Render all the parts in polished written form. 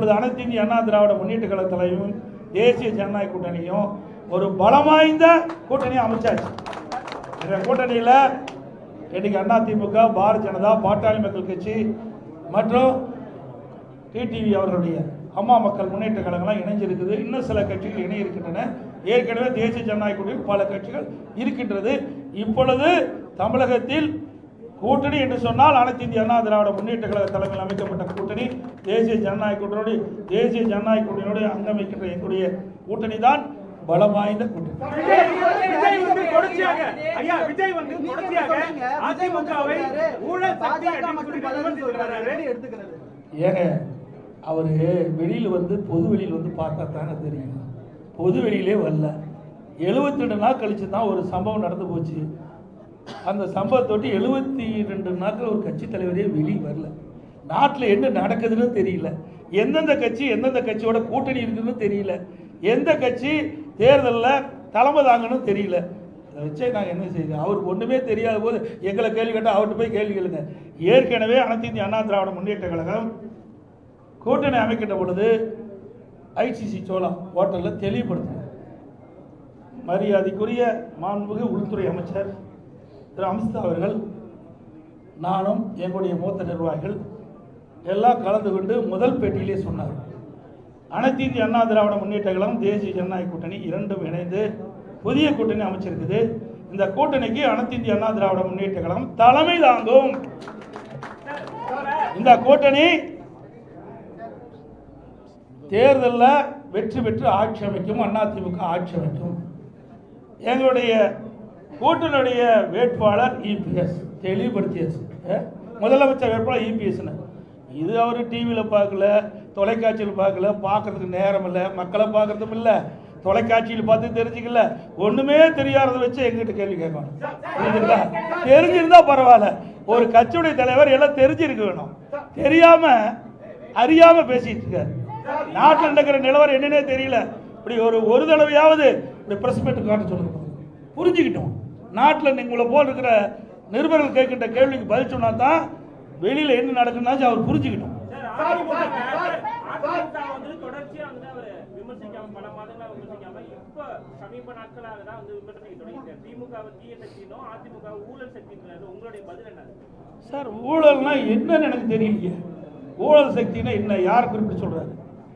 இப்பொழுது அனைத்து இந்திய அண்ணா திராவிட முன்னேற்ற கழக தலைவரும் தேசிய ஜனநாயக கூட்டணியும் ஒரு பலம் வாய்ந்த கூட்டணியை அமைச்சாச்சு. இந்த கூட்டணியில் இன்னைக்கு அதிமுக, பாரதிய ஜனதா, பாட்டாளி மக்கள் கட்சி மற்றும் டிடிவி அவர்களுடைய அம்மா மக்கள் முன்னேற்ற கழகங்களாம் இணைஞ்சிருக்குது. இன்னும் சில கட்சிகள் இணைய இருக்கின்றன. ஏற்கனவே தேசிய ஜனநாயக கூட்டணியில் பல கட்சிகள் இருக்கின்றது. இப்பொழுது தமிழகத்தில் கூட்டணி என்று சொன்னால் அனைத்து இந்திய அண்ணா திராவிட முன்னேற்ற கழக தலைமையில் அமைக்கப்பட்ட கூட்டணி தேசிய ஜனநாயக கூட்டணியோடு அங்கமைக்கின்ற எங்களுடைய கூட்டணி தான் பலம் வாய்ந்த கூட்டணி. ஏங்க அவரு வெளியில் பொது வெளியில் பார்த்தா தாங்க தெரியும். பொது வெளியிலே வரல. 72 நாள் கழிச்சு தான் ஒரு சம்பவம் நடந்து போச்சு. அந்த சம்பவத்தொட்டி 72 நாட்கள் ஒரு கட்சி தலைவரே வெளியே வரல. நாட்டில் என்ன நடக்குதுன்னு தெரியல. எந்தெந்த கட்சியோட கூட்டணி இருக்குன்னு தெரியல. எந்த கட்சி தேர்தலில் தலைமை தாங்கன்னு தெரியல. அதை வச்சே நாங்கள் என்ன செய்யுங்க? அவருக்கு ஒன்றுமே தெரியாத போது எங்களை கேள்வி கேட்டால் அவர்கிட்ட போய் கேள்வி கேளுங்க. ஏற்கனவே அனைத்து இந்திய அண்ணா திராவிட முன்னேற்ற கழகம் கூட்டணி அமைக்கின்ற பொழுது ஐசிசி சோழா ஹோட்டலில் தெளிவுபடுத்தினார். மரியாதைக்குரிய மாண்புமிகு உள்துறை அமைச்சர் திரு அமித்ஷா அவர்கள், நானும் எங்களுடைய மூத்த நிர்வாகிகள் எல்லாம் கலந்து கொண்டு முதல் பேட்டியிலே சொன்னார், அனைத்து இந்திய அண்ணா திராவிட முன்னேற்ற கழகம் தேசிய ஜனநாயக கூட்டணி இரண்டும் இணைந்து புதிய கூட்டணி அமைச்சிருக்குது. இந்த கூட்டணிக்கு அனைத்து இந்திய அண்ணா திராவிட முன்னேற்ற கழகம் தலைமை தாங்கும். இந்த கூட்டணி தேர்தலில் வெற்றி பெற்று ஆட்சி அமைக்கும். அதிமுக ஆட்சி அமைக்கும். எங்களுடைய கூட்டணியுடைய வேட்பாளர் இபிஎஸ் தெளிவுபடுத்தியாச்சு. முதலமைச்சர் வேட்பாளர் இபிஎஸ். இது அவர் டிவியில் பார்க்கல, தொலைக்காட்சியில் பார்க்கல, பார்க்கறதுக்கு நேரம் இல்லை, மக்களை பார்க்கறதும் இல்லை, தொலைக்காட்சியில் பார்த்து தெரிஞ்சுக்கல, ஒன்றுமே தெரியாததை வச்சு எங்கிட்ட கேள்வி கேட்கணும். புரியுதுங்களா? தெரிஞ்சிருந்தா பரவாயில்ல. ஒரு கட்சியுடைய தலைவர் எல்லாம் தெரிஞ்சிருக்க வேணும். தெரியாம அறியாம பேசிட்டு இருக்காரு. நாட்டில் நடக்கிற நிலவரம் என்னன்னே தெரியல. இப்படி ஒரு தடவையாவது இப்படி பிரஸ் மீட் காட்ட சொல்லுங்க, புரிஞ்சுக்கிட்டோம். நாட்டில் உங்களை போல் இருக்கிற நிருபர்கள் கேட்கின்ற கேள்விக்கு பதில் சொன்னா தான் வெளியில என்ன நடக்குன்னா அவர் புரிஞ்சுக்கிட்டோம். சார் ஊழல்னா என்னன்னு எனக்கு தெரியலையே. ஊழல் சக்தினா என்ன? யார் குறிப்பிட்டு சொல்றாரு?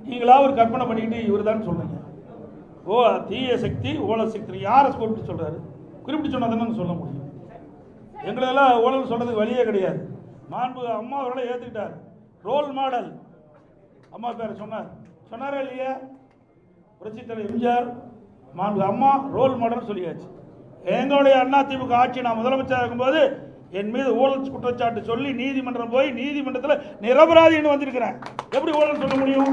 நீங்களா ஒரு கற்பனை பண்ணிக்கிட்டு இவர் தான் சொல்றீங்க. தீய சக்தி ஊழல் சக்தி யாரை குறிப்பிட்டு சொல்றாரு? குறிப்பிட்டு சொன்னா தானே சொல்ல முடியும். எங்களெல்லாம் ஊழல் சொல்றதுக்கு வழியே கிடையாது. மாண்பு அம்மா அவர்களை ஏற்றுக்கிட்டார். ரோல் மாடல் அம்மா பேர் சொன்னாரா இல்லையா? புரட்சித் தலைவர் எம்ஜிஆர், மாண்பு அம்மா ரோல் மாடல் சொல்லியாச்சு. எங்களுடைய அதிமுக ஆட்சி நான் முதலமைச்சராக இருக்கும்போது என் மீது ஊழல் குற்றச்சாட்டு சொல்லி நீதிமன்றம் போய் நீதிமன்றத்தில் நிரபராதின்னு வந்திருக்கிறேன். எப்படி ஊழல் சொல்ல முடியும்?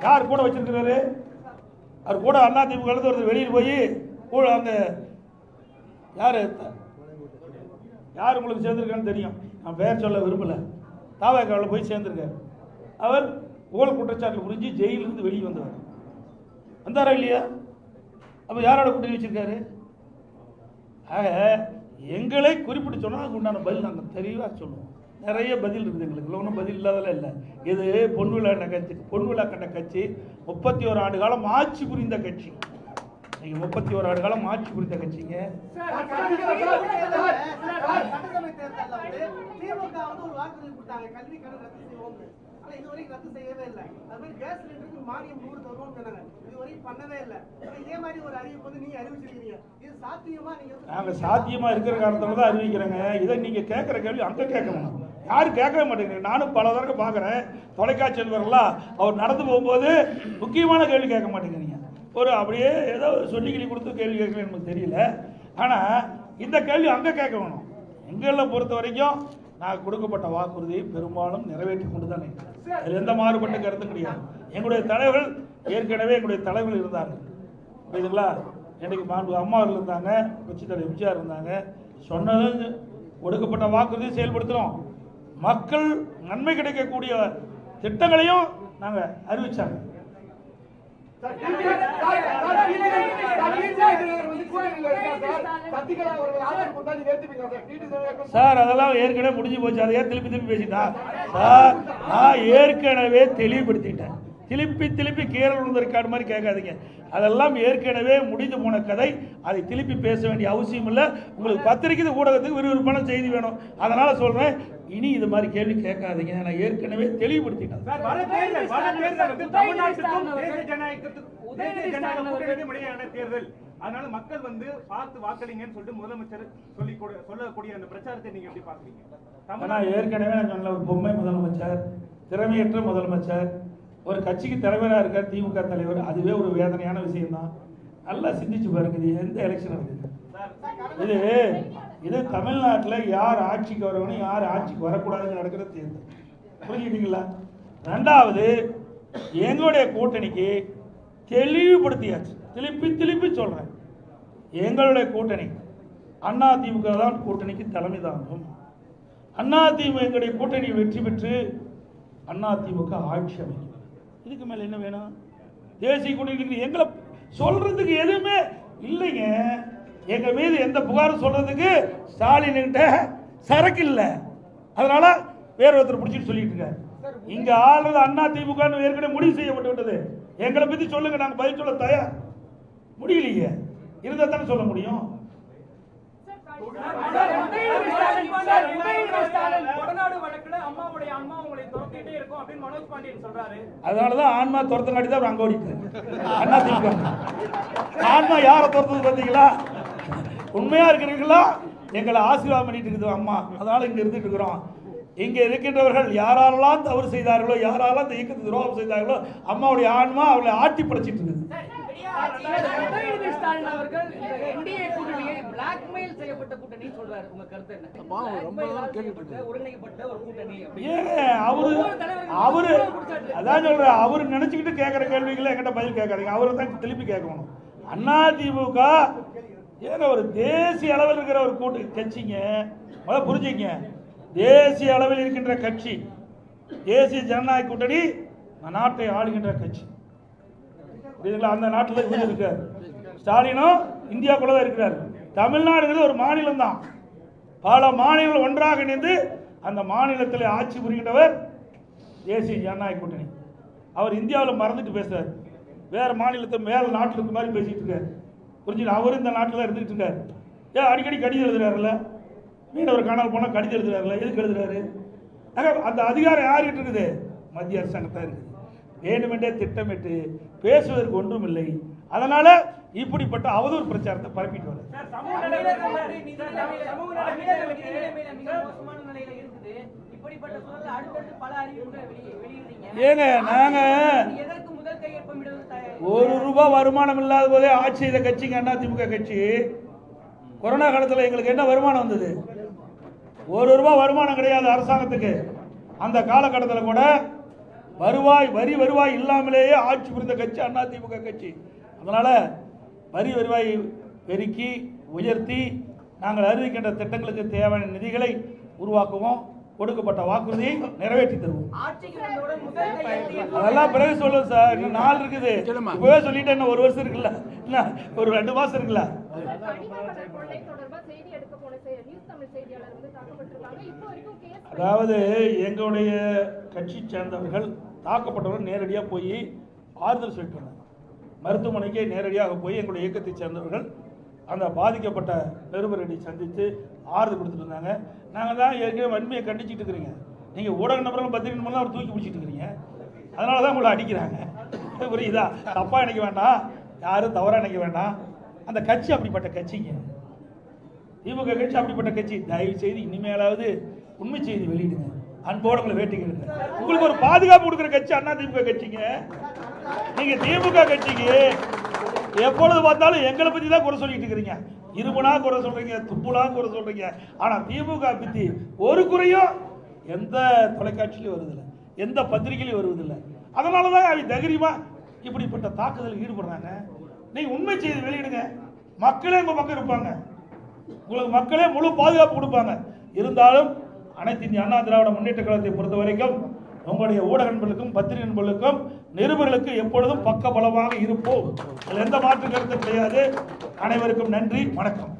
யார் கூட வச்சிருக்கிறாரு? அவர் கூட அதிமுக ஒருத்தர் வெளியில் போய் அந்த யார் உங்களுக்கு சேர்ந்திருக்கான்னு தெரியும். நான் பேர் சொல்ல விரும்பல. தாவேக்காவில் போய் சேர்ந்திருக்காரு. அவர் ஊழல் குற்றச்சாட்டு புரிஞ்சு ஜெயிலிருந்து வெளியே வந்தவர். வந்தாரா இல்லையா? அப்போ யாரோட கூட்டணி வச்சிருக்காரு? ஆக எங்களை குறிப்பிட்டு சொன்னால் அதுக்கு உண்டான பதில் நாங்கள் தெளிவாக சொல்லுவோம். நிறைய பதில் இருக்குது எங்களுக்கு. ஒன்றும் பதில் இல்லாதெல்லாம் இல்லை. இது பொன்விழா கண்ட கட்சி 31 ஆண்டு காலம் ஆட்சி புரிந்த கட்சி. நீங்க 31 ஆண்டு காலம் ஆட்சி புரிந்த கட்சிங்க. நாங்க சாத்தியமா இருக்கிற காரணத்துல தான் அறிவிக்கிறேங்க. இதை நீங்க கேட்கிற கேள்வி அங்க கேட்கணும். யாரும் கேட்கவே மாட்டேங்கிறீங்க. நானும் பல தடவை பார்க்குறேன். தொலைக்காட்சியில் வரலாம், அவர் நடந்து போகும்போது முக்கியமான கேள்வி கேட்க மாட்டேங்கிறீங்க. ஒரு அப்படியே ஏதோ சொல்லிக்கிளி கொடுத்து கேள்வி கேட்கல எனக்கு தெரியல. ஆனால் இந்த கேள்வி அங்கே கேட்க வேணும். எங்களை பொறுத்த வரைக்கும் நான் கொடுக்கப்பட்ட வாக்குறுதியை பெரும்பாலும் நிறைவேற்றி கொண்டு தான் இருக்கிறேன். அதில் எந்த மாறுபட்ட கருத்தும் கிடையாது. எங்களுடைய தலைவர்கள் ஏற்கனவே எங்களுடைய தலைவர்கள் இருந்தார்கள். புரியுதுங்களா? எனக்கு மாண்பு அம்மா அவர்கள் இருந்தாங்க, புரட்சித் தலைவர் எம்ஜிஆர் இருந்தாங்க. சொன்னது கொடுக்கப்பட்ட வாக்குறுதியை செயல்படுத்துகிறோம். மக்கள் நன்மை கிடைக்கக்கூடிய திட்டங்களையும் நாங்கள் அறிவிச்சாங்க. சார் அதெல்லாம் ஏற்கனவே முடிஞ்சு போச்சு. அதை ஏன் திருப்பி பேசிட்டா சார்? நான் ஏற்கனவே தெளிவுபடுத்திட்டேன். திருப்பி கீரல் விழுந்திருக்காடு மாதிரி கேட்காதீங்க. அதெல்லாம் ஏற்கனவே முடிந்து போன கதை. அதை திருப்பி பேச வேண்டிய அவசியம் இல்லை. உங்களுக்கு பத்திரிக்கை ஊடகத்துக்கு விறுவிறுப்பான செய்தி வேணும். அதனால சொல்றேன், இனி இது மாதிரி கேள்வி கேட்காதீங்க. நான் ஏற்கனவே தெளிவுபடுத்திட்டேன். தேர்தல், அதனால மக்கள் வந்து பார்த்து வாக்களிங்கன்னு சொல்லிட்டு முதலமைச்சர் சொல்லக்கூடிய அந்த பிரச்சாரத்தை நீங்க எப்படி பாக்குறீங்க? ஏற்கனவே நான் சொன்ன ஒரு பொம்மை முதலமைச்சர், திறமையற்ற முதலமைச்சர், ஒரு கட்சிக்கு தலைவராக இருக்கார் திமுக தலைவர். அதுவே ஒரு வேதனையான விஷயம் தான். நல்லா சிந்திச்சு பாருங்க. இது எந்த எலெக்ஷன் நடக்குது? இது தமிழ்நாட்டில் யார் ஆட்சிக்கு வரணும், யார் ஆட்சிக்கு வரக்கூடாதுன்னு நடக்கிற தேர்தல். புரிஞ்சுக்கிட்டீங்களா? ரெண்டாவது, எங்களுடைய கூட்டணிக்கு தெளிவுபடுத்தியாச்சு. திருப்பி சொல்றேன், எங்களுடைய கூட்டணி அதிமுக தான் கூட்டணிக்கு தலைமை தாங்கும். அதிமுக எங்களுடைய கூட்டணி வெற்றி பெற்று அதிமுக ஆட்சி அமைக்கும். இதுக்கு மேல என்ன வேணும்? தேசிய கூட்டணி எங்களை சொல்றதுக்கு எதுவுமே இல்லைங்க. எங்க மீது எந்த புகாரும் சொல்றதுக்கு ஸ்டாலின் கிட்ட சரக்கு இல்லை. அதனால வேற ஒருத்தர் பிடிச்சிட்டு சொல்லிட்டு இருக்காரு. இங்க ஆளுநர் அதிமுக ஏற்கனவே முடிவு செய்யப்பட்டு விட்டது. எங்களை பத்தி சொல்லுங்க, நாங்க பதில் சொல்ல தயார். முடியலையே, இருந்தா தானே சொல்ல முடியும். அதனாலதான் ஆன்மா துரத்தங்காட்டி தான் அங்க ஓடிட்டு அதிமுக. ஆன்மா யாரை துரத்துது பார்த்தீங்களா? உண்மையா இருக்கிறீங்களா? எங்களை ஆசீர்வாதம் பண்ணிட்டு இருக்குது அம்மா. அதனால இங்க இருந்துட்டு இருக்கிறோம். இங்க இருக்கின்றவர்கள் யாரெல்லாம் தவறு செய்தார்களோ, யாரெல்லாம் இந்த இயக்கத்தை துரோகம் செய்தார்களோ, அம்மாவுடைய ஆன்மா அவளை ஆட்டி படைச்சிட்டு இருக்குது. அவரு நினைச்சுக்கிட்டு கேட்கிற கேள்விகளை என்கிட்ட பதில் கேட்காதீங்க. அவரு தான் திருப்பி கேட்கணும். அதிமுக ஏன்னா ஒரு தேசிய அளவில் இருக்கிற ஒரு கூட்டு கட்சிங்க. முதல்ல புரிஞ்சுங்க, தேசிய அளவில் இருக்கின்ற கட்சி தேசிய ஜனநாயக கூட்டணி நாட்டை ஆளுகின்ற கட்சி. அந்த நாட்டில் இவர் இருக்கார். ஸ்டாலினும் இந்தியாக்குள்ள தான் இருக்கிறார். தமிழ்நாடுங்கிறது ஒரு மாநிலம் தான். பல மாநிலங்கள் ஒன்றாக இணைந்து அந்த மாநிலத்தில் ஆட்சி புரிகின்றவர் தேசிய ஜனநாயக கூட்டணி. அவர் இந்தியாவில் மறந்துட்டு பேசுறார். வேற மாநிலத்தை மேல நாட்டில் இருக்க மாதிரி பேசிட்டு இருக்காரு. புரிஞ்சுட்டு அவரும் இந்த நாட்டில் தான் இருந்துட்டு இருக்காரு. ஏன் அடிக்கடி கடிதம் எழுதுறாருல? மீனவர் காணால் போனால் கடிதம் எழுதுறாருல? எதுக்கு எழுதுறாரு? அந்த அதிகாரம் யார்கிட்ட இருக்குது? மத்திய அரசாங்கத்தான் இருக்குது. வேண்டுமென்றே திட்டமிட்டு பேசுவதற்கு ஒன்றும் இல்லை. அதனால இப்படிப்பட்ட அவதூறு பிரச்சாரத்தை பரப்பிட்டு வர ஏங்க, நாங்க ₹1 வருமானம் இல்லாத போதே ஆட்சி செய்த கட்சிங்க அதிமுக கட்சி. கொரோனா காலத்தில் எங்களுக்கு என்ன வருமானம் வந்தது? ₹1 வருமானம் கிடையாது அரசாங்கத்துக்கு. அந்த காலகட்டத்தில் கூட வருவாய் இல்லாமலேயே ஆட்சி புரிந்த கட்சி அதிமுக கட்சி. அதனால வருவாய் பெருக்கி உயர்த்தி நாங்கள் அறிவிக்கின்ற திட்டங்களுக்கு தேவையான நிதிகளை உருவாக்குவோம். கொடுக்கப்பட்ட வாக்குறுதியை நிறைவேற்றி தருவோம். அதெல்லாம் பிறகு சொல்லுங்க சார். இன்னும் நாள் இருக்குது. இப்பவே சொல்லிட்டு என்ன 1 வருஷம் இருக்குல்ல, இல்ல ஒரு 2 மாசம் இருக்குல்ல. அதாவது எங்களுடைய கட்சி சேர்ந்தவர்கள் தாக்கப்பட்டவர்கள் நேரடியாக போய் ஆறுதல் சொல்லிட்டாங்க. மருத்துவமனைக்கு நேரடியாக போய் எங்களுடைய இயக்கத்தை சேர்ந்தவர்கள் அந்த பாதிக்கப்பட்ட நிருபர்களை சந்தித்து ஆறுதல் கொடுத்துட்டு இருந்தாங்க. நாங்கள் தான் ஏற்கனவே வன்மையை கண்டிச்சுட்டு இருக்கிறீங்க. நீங்கள் ஊடக நபர்கள் பத்திரிகை நம்பர்லாம் அவர் தூக்கி பிடிச்சிட்டு இருக்கிறீங்க. அதனால தான் உங்களை அடிக்கிறாங்க. புரியுதா? தப்பாக நினைக்க வேண்டாம், யாரும் தவறாக நினைக்க வேண்டாம். அந்த கட்சி அப்படிப்பட்ட கட்சிங்க. திமுக கட்சி அப்படிப்பட்ட கட்சி. தயவு செய்து இனிமேலாவது உண்மை செய்தி வெளியிடுங்க. அன்போடு உங்களை வேட்டிங்க. உங்களுக்கு ஒரு பாதுகாப்பு கொடுக்குற கட்சி அதிமுக கட்சிங்க. நீங்க திமுக கட்சிக்கு எப்பொழுது பார்த்தாலும் எங்களை பத்தி தான் குறை சொல்லிட்டு இருக்கிறீங்க. இருமுனா குறை சொல்றீங்க, துப்புலா குறை சொல்றீங்க. ஆனா திமுக பத்தி ஒரு குறையும் எந்த தொலைக்காட்சியிலும் வருவதில்லை, எந்த பத்திரிகையிலும் வருவதில்லை. அதனாலதான் அவங்க தைரியமா இப்படிப்பட்ட தாக்குதல் ஈடுபடுறாங்க. நீங்க உண்மை செய்தி வெளியிடுங்க. மக்களே உங்க பக்கம் இருப்பாங்க. உங்களுக்கு மக்களே முழு பாதுகாப்பு கொடுப்பாங்க. இருந்தாலும் அனைத்து இந்திய அண்ணா திராவிட முன்னேற்ற கழகத்தை பொறுத்த வரைக்கும் உங்களுடைய ஊடக நண்பர்களுக்கும் பத்திரிகை நண்பர்களுக்கும் நிருபர்களுக்கு எப்பொழுதும் பக்க பலமாக இருப்போம். எந்த மாற்று கருத்து கிடையாது. அனைவருக்கும் நன்றி, வணக்கம்.